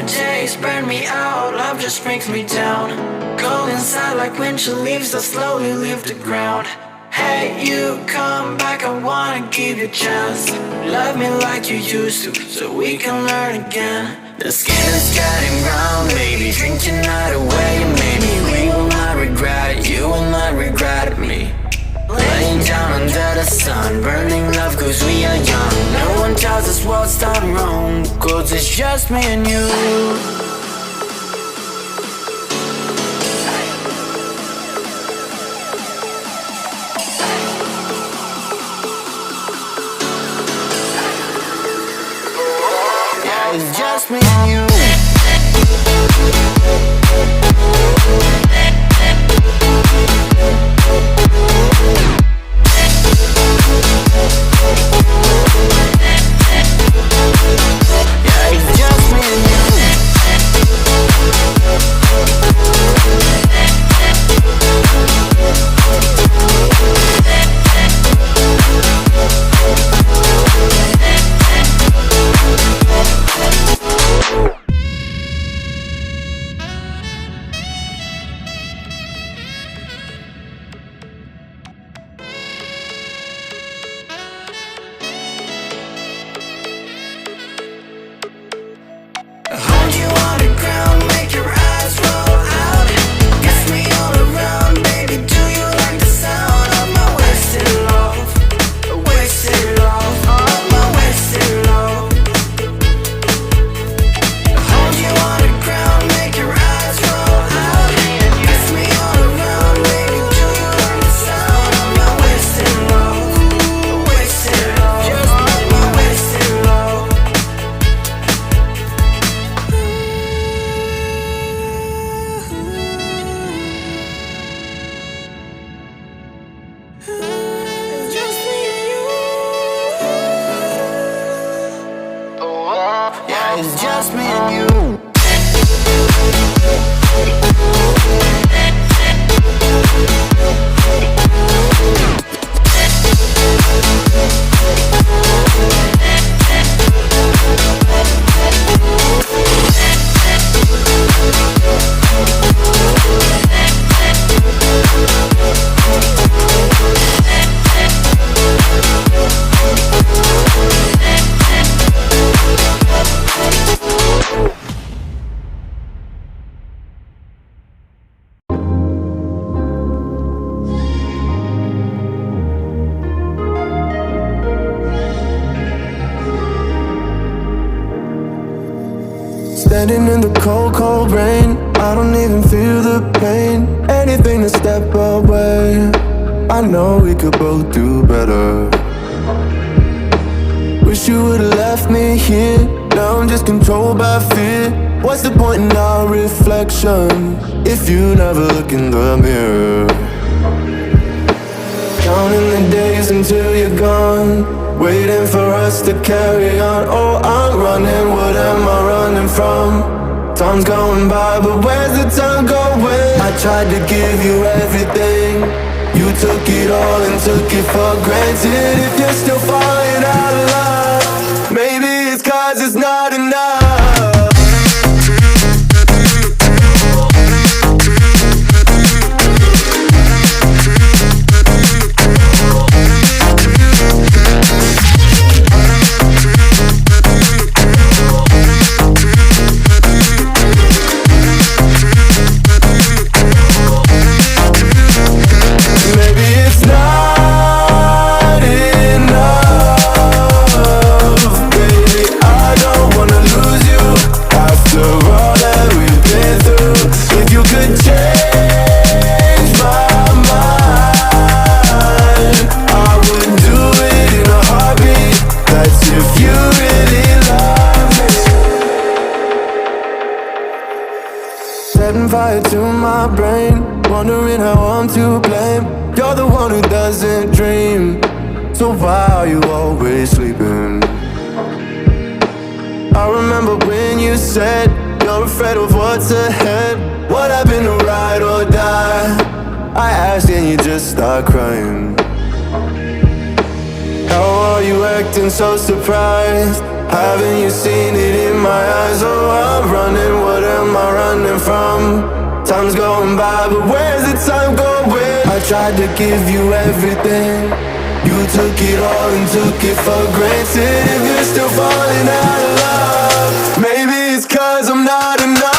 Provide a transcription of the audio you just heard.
summer days burn me out, love just brings me down. Cold inside like winter leaves that slowly leave the ground. Hey, you come back, I wanna give you a chance. Love me like you used to, so we can learn again. The skin is getting brown, baby, drink your night away. Maybe we will not regret it, you will not regret me. Laying down under the sun, burning love cause we are young. No one tells us what's done wrong, cause it's just me and you. It's just me and you. Yeah, it's just me and you. Hold you on the ground, make your eyes roll out. Kiss me all around, baby, do you like the sound of my wasted love? Wasted love, of my wasted love. Hold you on the ground, make your eyes roll out. Kiss me all around, baby, do you like the sound of my wasted love? Wasted love, just my wasted love. It's just me and you. Yeah, it's just me and you. Standing in the cold, cold rain, I don't even feel the pain. Anything to step away, I know we could both do better. Wish you would've left me here, now I'm just controlled by fear. What's the point in our reflection, if you never look in the mirror? Counting the days until you're gone, waiting for us to carry on. Oh, I'm running, what am I running from? Time's going by, but where's the time going? I tried to give you everything, you took it all and took it for granted. If you're still falling out of love, maybe it's 'cause it's not enough. Setting fire to my brain, wondering how I'm to blame. You're the one who doesn't dream, so why are you always sleeping? I remember when you said you're afraid of what's ahead. What happened to ride or die? I asked and you just start crying. How are you acting so surprised? Haven't you seen it in my eyes? Oh, I'm running time going? I tried to give you everything. You took it all and took it for granted. If you're still falling out of love, maybe it's 'cause I'm not enough.